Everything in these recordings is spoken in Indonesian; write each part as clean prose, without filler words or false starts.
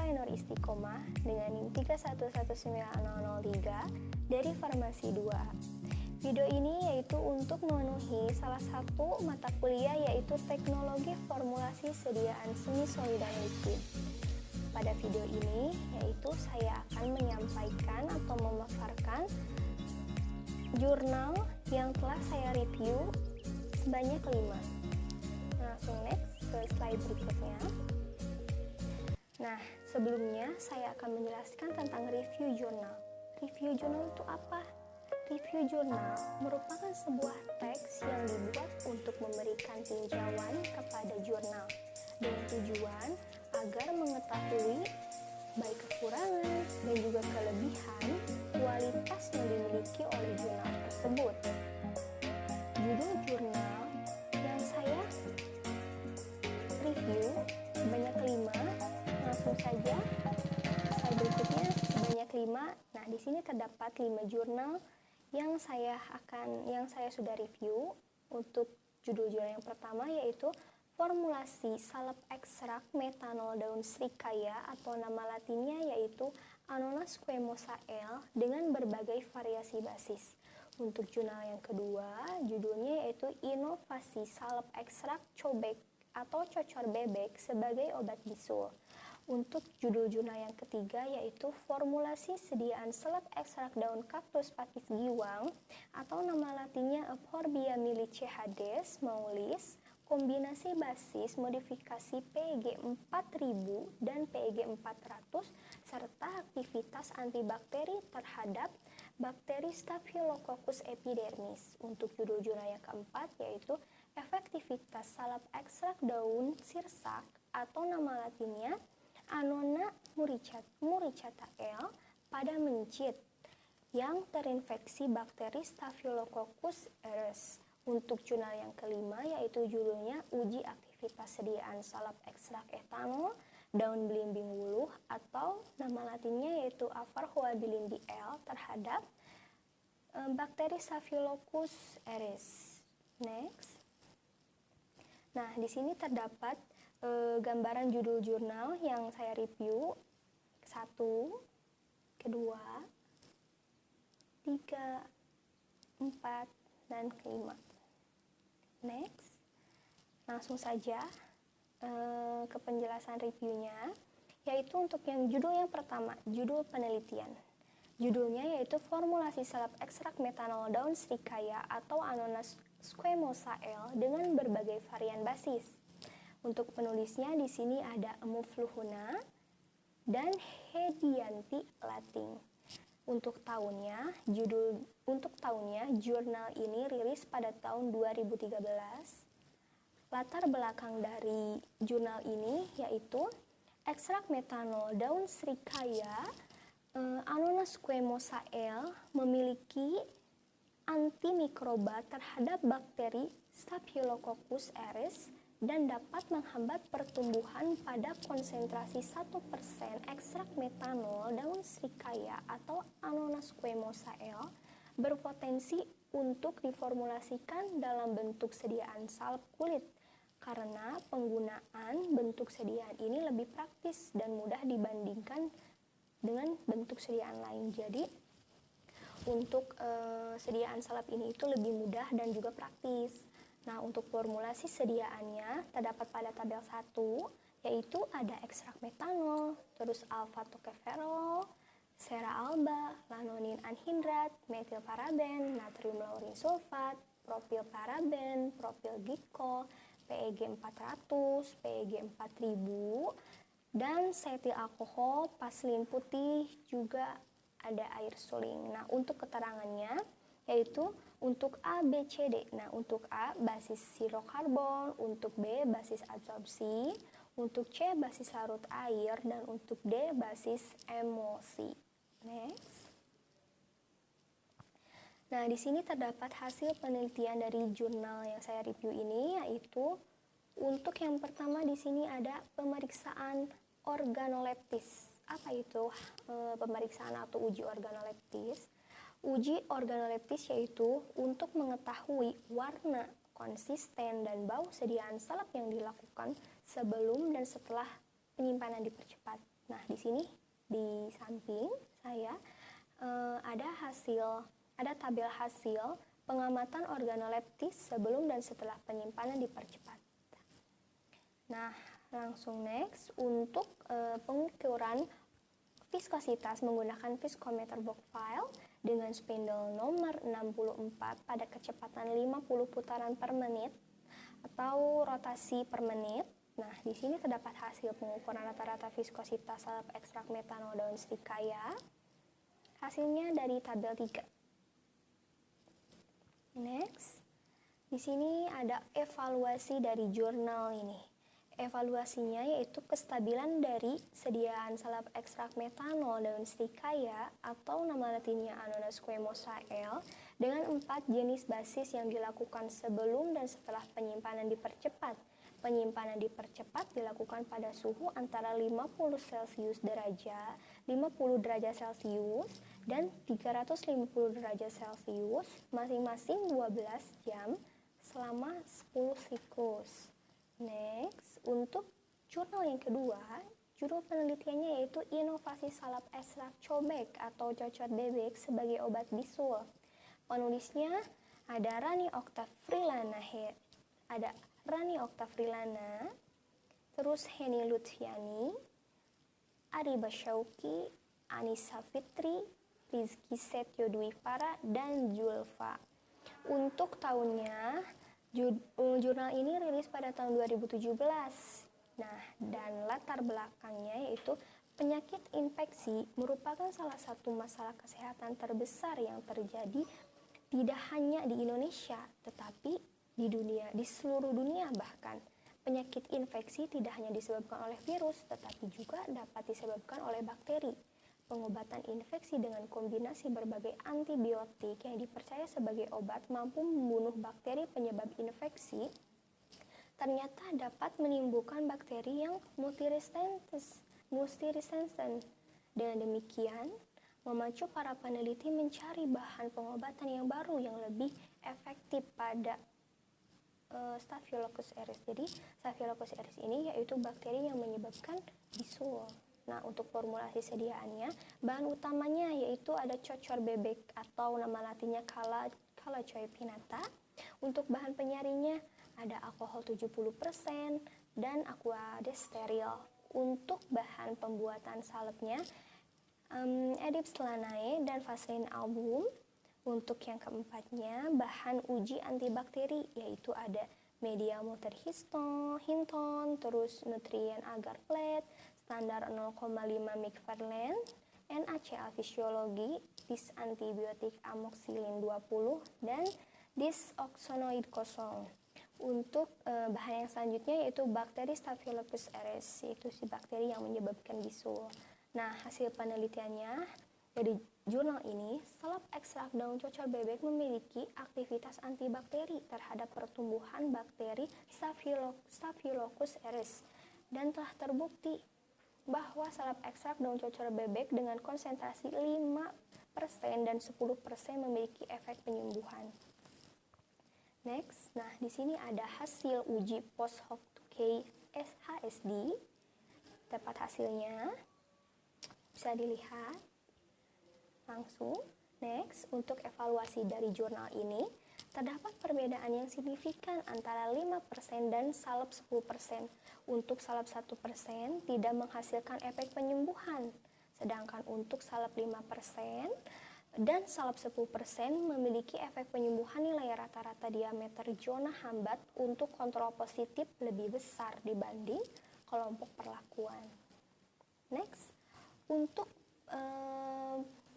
saya Nur Istiqomah dengan NIM 3119003 dari Farmasi 2. Video ini yaitu untuk memenuhi salah satu mata kuliah yaitu Teknologi Formulasi Sediaan Semi Solid dan Liquid. Pada video ini yaitu saya akan menyampaikan atau memaparkan jurnal yang telah saya review sebanyak 5. Langsung next ke slide berikutnya. Nah, sebelumnya saya akan menjelaskan tentang review jurnal. Review jurnal itu apa? Review jurnal merupakan sebuah teks yang dibuat untuk memberikan tinjauan kepada jurnal dengan tujuan agar mengetahui baik kekurangan dan juga kelebihan kualitas yang dimiliki oleh jurnal tersebut. Judul jurnal yang saya review sebanyak 5. Langsung saja slide berikutnya sebanyak 5. Nah, di sini terdapat 5 jurnal yang saya sudah review. Untuk judul jurnal yang pertama yaitu Formulasi Salep Ekstrak Metanol Daun Srikaya atau nama latinnya yaitu Anonas squamosa L dengan berbagai variasi basis. Untuk jurnal yang kedua judulnya yaitu Inovasi Salep Ekstrak Cobek atau cocor bebek sebagai obat bisul. Untuk judul jurnal yang ketiga yaitu Formulasi Sediaan Seled Ekstrak Daun Kaktus Pakis Giwang atau nama latinnya Euphorbia milichehades Maulis, kombinasi basis modifikasi PEG 4000 dan PEG 400 serta aktivitas antibakteri terhadap bakteri Staphylococcus epidermis. Untuk judul jurnal yang keempat yaitu Efektivitas Salep Ekstrak Daun Sirsak atau nama latinnya Anona muricata L pada mencit yang terinfeksi bakteri Staphylococcus aureus. Untuk jurnal yang kelima yaitu judulnya Uji Aktivitas Sediaan Salep Ekstrak Etanol Daun Belimbing Wuluh atau nama latinnya yaitu Avarroa bilindi L terhadap bakteri Staphylococcus aureus. Next. Nah, di sini terdapat gambaran judul jurnal yang saya review 1, 2, 3, 4, dan 5. Next, langsung saja ke penjelasan reviewnya, yaitu untuk yang judul yang pertama, judul penelitian. Judulnya yaitu Formulasi Salep Ekstrak Metanol Daun Srikaya atau Anonas squamosa L dengan berbagai varian basis. Untuk penulisnya di sini ada Mufluhuna dan Hedianti Lating. Untuk tahunnya, jurnal ini rilis pada tahun 2013. Latar belakang dari jurnal ini yaitu ekstrak metanol daun srikaya Anonas squamosa L memiliki antimikroba terhadap bakteri Staphylococcus aureus dan dapat menghambat pertumbuhan pada konsentrasi 1% ekstrak metanol daun srikaya atau Anonas squamosa L berpotensi untuk diformulasikan dalam bentuk sediaan salep kulit karena penggunaan bentuk sediaan ini lebih praktis dan mudah dibandingkan dengan bentuk sediaan lain. Jadi untuk sediaan salep ini itu lebih mudah dan juga praktis. Nah, untuk formulasi sediaannya terdapat pada tabel 1, yaitu ada ekstrak metanol, terus alfa-tocoferol, sera alba, lanonin anhidrat, metilparaben, natrium laurin sulfat, propilparaben, propil glikol, PEG 400, PEG 4000, dan setil alkohol, paslin putih, juga ada air suling. Nah, untuk keterangannya yaitu untuk A, B, C, D. Nah, untuk A basis hidrokarbon, untuk B basis absorpsi, untuk C basis larut air, dan untuk D basis emulsi. Next. Nah, di sini terdapat hasil penelitian dari jurnal yang saya review ini, yaitu untuk yang pertama di sini ada pemeriksaan organoleptis. Apa itu pemeriksaan atau uji organoleptis? Uji organoleptis yaitu untuk mengetahui warna, konsisten, dan bau sediaan salep yang dilakukan sebelum dan setelah penyimpanan dipercepat. Nah, di sini di samping saya ada tabel hasil pengamatan organoleptis sebelum dan setelah penyimpanan dipercepat. Nah, langsung next untuk pengukuran viskositas menggunakan viskometer box file dengan spindle nomor 64 pada kecepatan 50 putaran per menit atau rotasi per menit. Nah, di sini terdapat hasil pengukuran rata-rata viskositas salep ekstrak metanol daun srikaya. Hasilnya dari tabel 3. Next, di sini ada evaluasi dari jurnal ini. Evaluasinya yaitu kestabilan dari sediaan salep ekstrak metanol daun srikaya atau nama latinnya Anona squamosa L dengan 4 jenis basis yang dilakukan sebelum dan setelah penyimpanan dipercepat. Penyimpanan dipercepat dilakukan pada suhu antara 50 derajat Celcius dan 350 derajat Celcius masing-masing 12 jam selama 10 siklus. Next, untuk jurnal yang kedua, judul penelitiannya yaitu inovasi salep ekstrak cobek atau cocor bebek sebagai obat bisul. Penulisnya ada Rani Oktavrilana, terus Heni Lutfiani, Ari Basyauki, Anissa Fitri, Rizky Setio Dwipara, dan Julfa. Untuk tahunnya, jurnal ini rilis pada tahun 2017. Nah, dan latar belakangnya yaitu penyakit infeksi merupakan salah satu masalah kesehatan terbesar yang terjadi tidak hanya di Indonesia, tetapi di seluruh dunia bahkan. Penyakit infeksi tidak hanya disebabkan oleh virus, tetapi juga dapat disebabkan oleh bakteri. Pengobatan infeksi dengan kombinasi berbagai antibiotik yang dipercaya sebagai obat mampu membunuh bakteri penyebab infeksi, ternyata dapat menimbulkan bakteri yang multiresisten. Dengan demikian, memacu para peneliti mencari bahan pengobatan yang baru yang lebih efektif pada Staphylococcus aureus. Jadi, Staphylococcus aureus ini yaitu bakteri yang menyebabkan bisul. Nah, untuk formulasi sediaannya, bahan utamanya yaitu ada cocor bebek atau nama latinnya Calacoe pinnata. Untuk bahan penyaringnya ada alkohol 70% dan aqua steril. Untuk bahan pembuatan salepnya, Aedes lanae dan Vaseline album. Untuk yang keempatnya, bahan uji antibakteri yaitu ada media Hinton, terus nutrien agar plate, standar 0,5 mcfarland, NaCl fisiologi, disantibiotik amoxicillin 20, dan disoxonoid kosong. Untuk bahan yang selanjutnya yaitu bakteri Staphylococcus aureus, yaitu si bakteri yang menyebabkan bisul. Nah, hasil penelitiannya dari jurnal ini, salep ekstrak daun cocor bebek memiliki aktivitas antibakteri terhadap pertumbuhan bakteri Staphylococcus aureus dan telah terbukti bahwa salep ekstrak daun cocor bebek dengan konsentrasi 5% dan 10% memiliki efek penyembuhan. Next, nah di sini ada hasil uji post hoc case HSD. Dapat hasilnya bisa dilihat langsung. Next, untuk evaluasi dari jurnal ini, terdapat perbedaan yang signifikan antara 5% dan salep 10%. Untuk salep 1% tidak menghasilkan efek penyembuhan, sedangkan untuk salep 5% dan salep 10% memiliki efek penyembuhan nilai rata-rata diameter zona hambat untuk kontrol positif lebih besar dibanding kelompok perlakuan. Next, untuk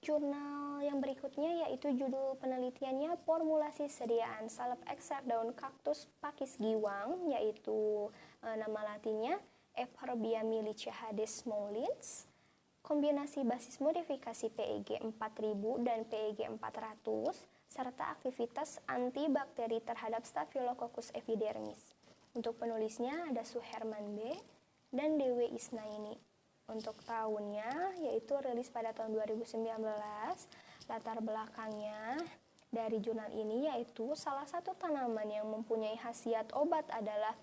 jurnal yang berikutnya yaitu judul penelitiannya formulasi sediaan salep ekstrak daun kaktus pakis giwang, yaitu nama latinnya Euphorbia milichehades mollis, kombinasi basis modifikasi PEG 4000 dan PEG 400 serta aktivitas antibakteri terhadap Staphylococcus epidermis. Untuk penulisnya ada Suherman B dan Dewi Isnaini. Untuk tahunnya yaitu rilis pada tahun 2019. Latar belakangnya dari jurnal ini yaitu salah satu tanaman yang mempunyai khasiat obat adalah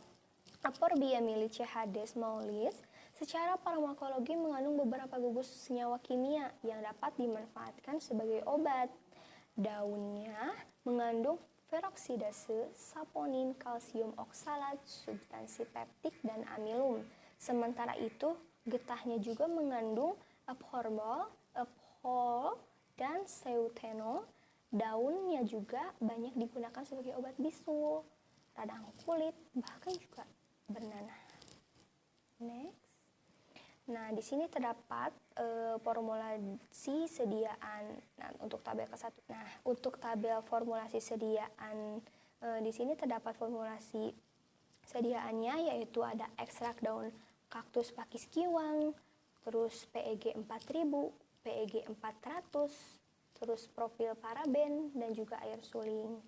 Euphorbia milichehades mollis. Secara farmakologi mengandung beberapa gugus senyawa kimia yang dapat dimanfaatkan sebagai obat. Daunnya mengandung peroksidase, saponin, kalsium oksalat, substansi peptik, dan amilum. Sementara itu, getahnya juga mengandung absorbol, ephol, dan seutenol. Daunnya juga banyak digunakan sebagai obat bisul, radang kulit, bahkan juga bernanah. Next. Nah, di sini terdapat formulasi sediaan. Nah, untuk tabel ke-1. Nah, untuk tabel formulasi sediaan di sini terdapat formulasi sediaannya, yaitu ada ekstrak daun kaktus pakis giwang, terus PEG 4000, PEG 400, terus profil paraben dan juga air suling.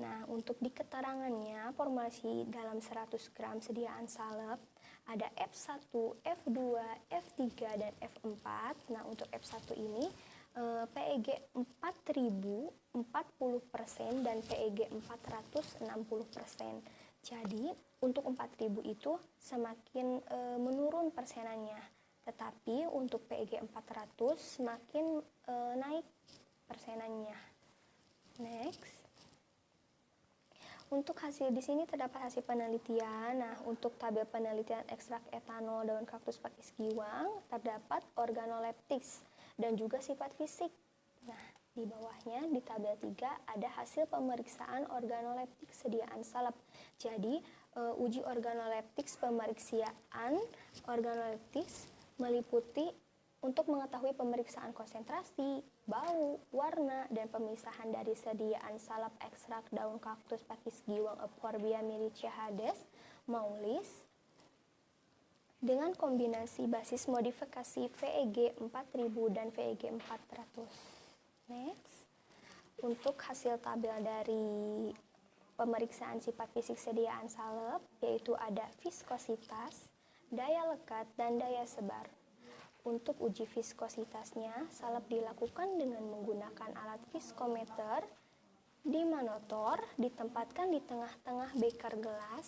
Nah, untuk di keterangannya, formulasi dalam 100 gram sediaan salep ada F1, F2, F3, dan F4. Nah, untuk F1 ini PEG 4000 40% dan PEG 400 60%. Jadi, untuk 4000 itu semakin menurun persenannya. Tetapi untuk PEG 400 semakin naik persenannya. Next. Untuk hasil di sini terdapat hasil penelitian. Nah, untuk tabel penelitian ekstrak etanol daun kaktus pakis giwang terdapat organoleptiks dan juga sifat fisik. Nah, di bawahnya di tabel 3 ada hasil pemeriksaan organoleptik sediaan salep. Jadi, uji organoleptiks pemeriksaan organoleptiks meliputi untuk mengetahui pemeriksaan konsentrasi, bau, warna, dan pemisahan dari sediaan salep ekstrak daun kaktus pakis giwang Euphorbia myricea maulis dengan kombinasi basis modifikasi VEG 4000 dan VEG 400. Next. Untuk hasil tabel dari pemeriksaan sifat fisik sediaan salep, yaitu ada viskositas, daya lekat, dan daya sebar. Untuk uji viskositasnya, salep dilakukan dengan menggunakan alat viskometer di manotor, ditempatkan di tengah-tengah beker gelas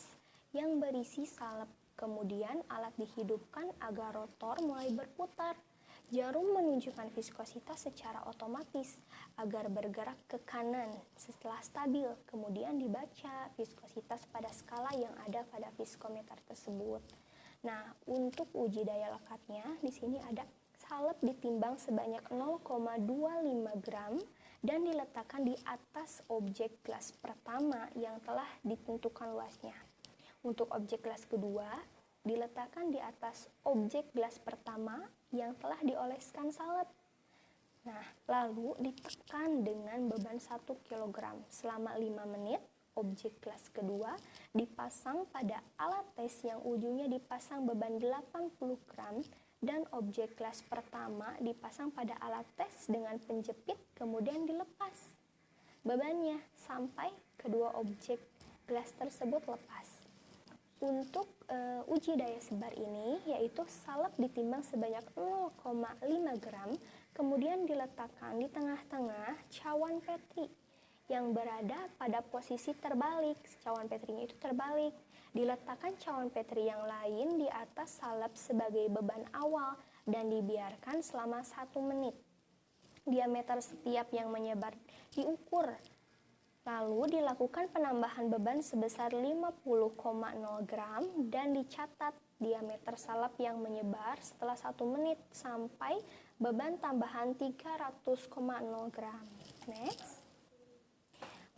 yang berisi salep. Kemudian alat dihidupkan agar rotor mulai berputar. Jarum menunjukkan viskositas secara otomatis agar bergerak ke kanan setelah stabil. Kemudian dibaca viskositas pada skala yang ada pada viskometer tersebut. Nah, untuk uji daya lekatnya, di sini ada salep ditimbang sebanyak 0,25 gram dan diletakkan di atas objek gelas pertama yang telah ditentukan luasnya. Untuk objek gelas kedua, diletakkan di atas objek gelas pertama yang telah dioleskan salep. Nah, lalu ditekan dengan beban 1 kg selama 5 menit. Objek gelas kedua dipasang pada alat tes yang ujungnya dipasang beban 80 gram dan objek gelas pertama dipasang pada alat tes dengan penjepit kemudian dilepas bebannya sampai kedua objek gelas tersebut lepas. Untuk uji daya sebar ini yaitu salep ditimbang sebanyak 0,5 gram kemudian diletakkan di tengah-tengah cawan petri yang berada pada posisi terbalik. Cawan petrinya itu terbalik. Diletakkan cawan petri yang lain di atas salep sebagai beban awal dan dibiarkan selama 1 menit. Diameter setiap yang menyebar diukur. Lalu dilakukan penambahan beban sebesar 50,0 gram dan dicatat diameter salep yang menyebar setelah 1 menit sampai beban tambahan 300,0 gram. Next.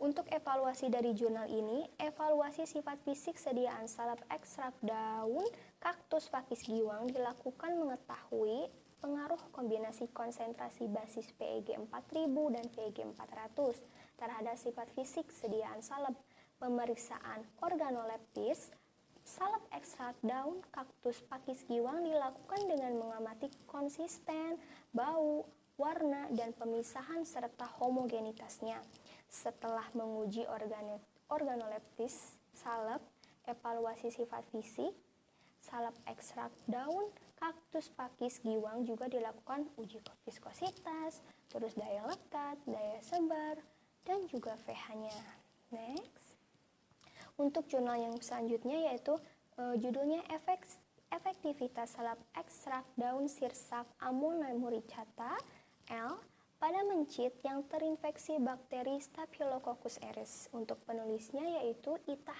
Untuk evaluasi dari jurnal ini, evaluasi sifat fisik sediaan salep ekstrak daun kaktus pakis giwang dilakukan mengetahui pengaruh kombinasi konsentrasi basis PEG 4000 dan PEG 400 terhadap sifat fisik sediaan salep. Pemeriksaan organoleptis salep ekstrak daun kaktus pakis giwang dilakukan dengan mengamati konsisten, bau, warna, dan pemisahan serta homogenitasnya. Setelah menguji organoleptis salep, evaluasi sifat fisik salep ekstrak daun kaktus pakis giwang juga dilakukan uji viskositas, terus daya lekat, daya sebar, dan juga pH-nya. Next. Untuk jurnal yang selanjutnya yaitu judulnya efek efektivitas salep ekstrak daun sirsak Ammonium muricata L pada mencit yang terinfeksi bakteri Staphylococcus aureus. Untuk penulisnya yaitu Ita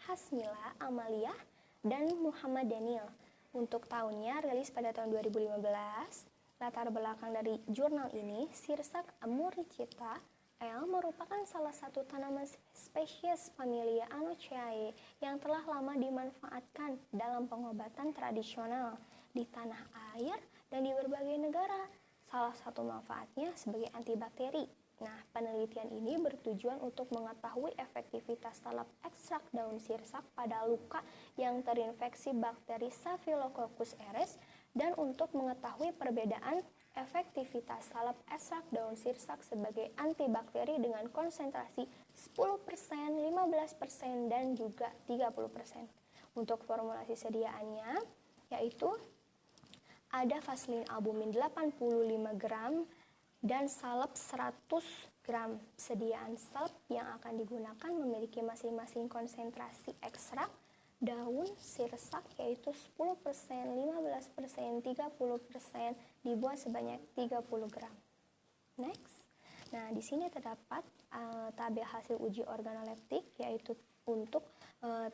Hasmila Amalia dan Muhammad Daniel. Untuk tahunnya rilis pada tahun 2015. Latar belakang dari jurnal ini, sirsak Muricata L merupakan salah satu tanaman spesies familia Anoceae yang telah lama dimanfaatkan dalam pengobatan tradisional di tanah air dan di berbagai negara. Salah satu manfaatnya sebagai antibakteri. Nah, penelitian ini bertujuan untuk mengetahui efektivitas salep ekstrak daun sirsak pada luka yang terinfeksi bakteri Staphylococcus aureus dan untuk mengetahui perbedaan efektivitas salep ekstrak daun sirsak sebagai antibakteri dengan konsentrasi 10%, 15%, dan juga 30%. Untuk formulasi sediaannya yaitu ada vaselin albumin 85 gram dan salep 100 gram. Sediaan salep yang akan digunakan memiliki masing-masing konsentrasi ekstrak daun sirsak yaitu 10%, 15%, 30%, dibuat sebanyak 30 gram. Next. Nah, di sini terdapat tabel hasil uji organoleptik, yaitu untuk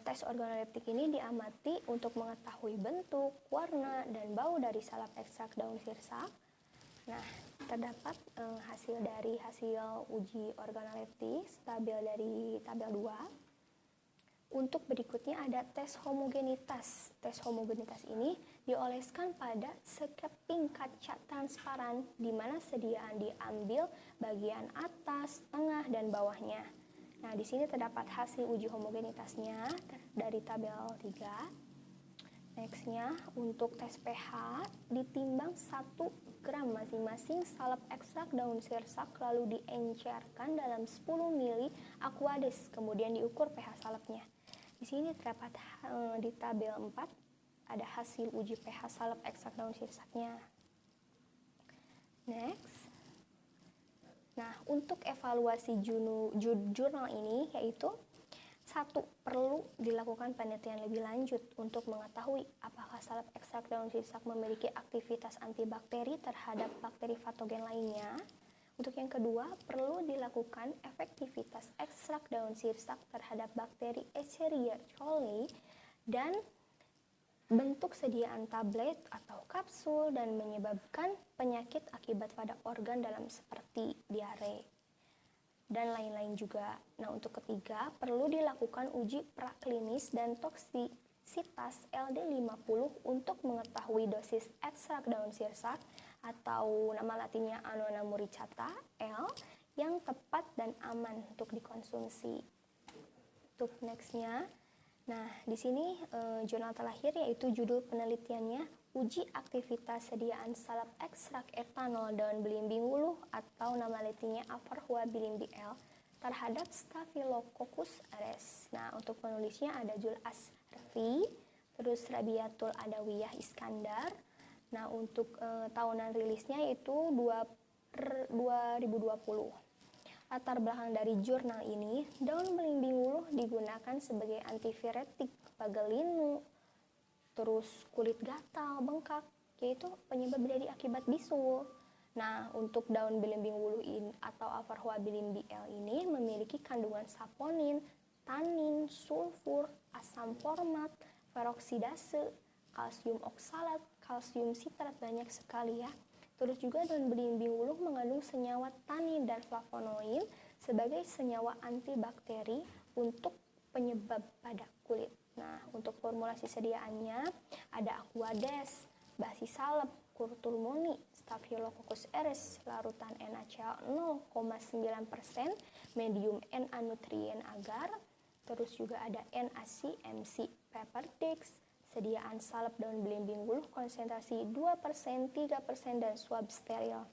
tes organoleptik ini diamati untuk mengetahui bentuk, warna, dan bau dari salep ekstrak daun sirsak. Nah, terdapat hasil uji organoleptik, tabel dari tabel 2. Untuk berikutnya ada tes homogenitas. Tes homogenitas ini dioleskan pada sekeping kaca transparan di mana sediaan diambil bagian atas, tengah, dan bawahnya. Nah, di sini terdapat hasil uji homogenitasnya dari tabel 3. Nextnya, untuk tes pH ditimbang 1 gram masing-masing salep ekstrak daun sirsak lalu diencerkan dalam 10 ml aqueous, kemudian diukur pH salepnya. Di sini terdapat di tabel 4 ada hasil uji pH salep ekstrak daun sirsaknya. Next. Nah, untuk evaluasi jurnal ini yaitu 1. Perlu dilakukan penelitian lebih lanjut untuk mengetahui apakah salep ekstrak daun sirsak memiliki aktivitas antibakteri terhadap bakteri patogen lainnya. Untuk yang kedua, perlu dilakukan efektivitas ekstrak daun sirsak terhadap bakteri Escherichia coli dan bentuk sediaan tablet atau kapsul dan menyebabkan penyakit akibat pada organ dalam seperti diare dan lain-lain juga. Nah, untuk ketiga, perlu dilakukan uji praklinis dan toksisitas LD50 untuk mengetahui dosis ekstrak daun sirsak atau nama latinnya Ammonium muricata L yang tepat dan aman untuk dikonsumsi. Untuk nextnya, nah di sini jurnal terakhir yaitu judul penelitiannya uji aktivitas sediaan salep ekstrak etanol daun belimbing wuluh atau nama latinnya Avarua bilimbi L terhadap Staphylococcus aureus. Nah, untuk penulisnya ada Jul Asrfi, terus Rabiatul Adawiyah Iskandar. Nah, untuk tahunan rilisnya yaitu 2020. Latar belakang dari jurnal ini, daun belimbing wuluh digunakan sebagai antiviretik pada linu, terus kulit gatal, bengkak, yaitu penyebab dari akibat bisul. Nah, untuk daun belimbing wuluh ini atau Avarua bilimbi L ini memiliki kandungan saponin, tanin, sulfur, asam format, peroksidase, kalsium oksalat, kalsium sitrat, banyak sekali ya. Terus juga daun belimbing wuluh mengandung senyawa tanin dan flavonoid sebagai senyawa antibakteri untuk penyebab pada kulit. Nah, untuk formulasi sediaannya ada Aquades, basi salep, kurturmoni, Staphylococcus aureus, larutan NaCl 0,9%, medium Na nutrien agar, terus juga ada NaCMC Peperdix, sediaan salep daun belimbing wuluh konsentrasi 2%, 3%, dan swab steril.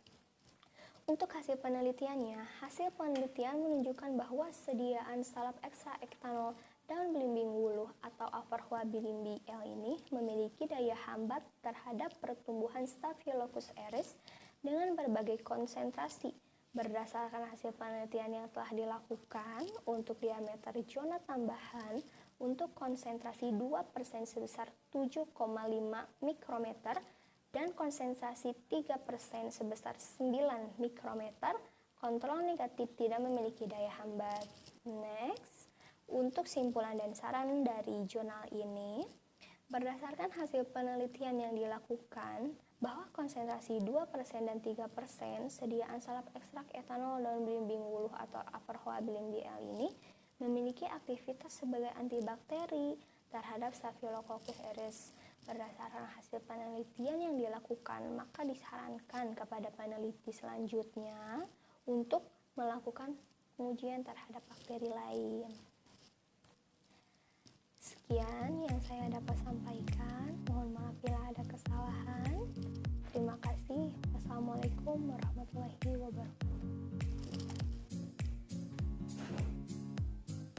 Untuk hasil penelitiannya, hasil penelitian menunjukkan bahwa sediaan salep ekstrak etanol daun belimbing wuluh atau Avarua bilimbi L ini memiliki daya hambat terhadap pertumbuhan Staphylococcus aureus dengan berbagai konsentrasi. Berdasarkan hasil penelitian yang telah dilakukan untuk diameter zona tambahan untuk konsentrasi 2% sebesar 7,5 mikrometer dan konsentrasi 3% sebesar 9 mikrometer, kontrol negatif tidak memiliki daya hambat. Next, untuk simpulan dan saran dari jurnal ini, berdasarkan hasil penelitian yang dilakukan, bahwa konsentrasi 2% dan 3% sediaan salep ekstrak etanol daun belimbing wuluh atau Averrhoa blimbiel ini memiliki aktivitas sebagai antibakteri terhadap Staphylococcus aureus. Berdasarkan hasil penelitian yang dilakukan, maka disarankan kepada peneliti selanjutnya untuk melakukan pengujian terhadap bakteri lain. Sekian yang saya dapat sampaikan. Mohon maaf bila ada kesalahan. Terima kasih. Wassalamualaikum warahmatullahi wabarakatuh.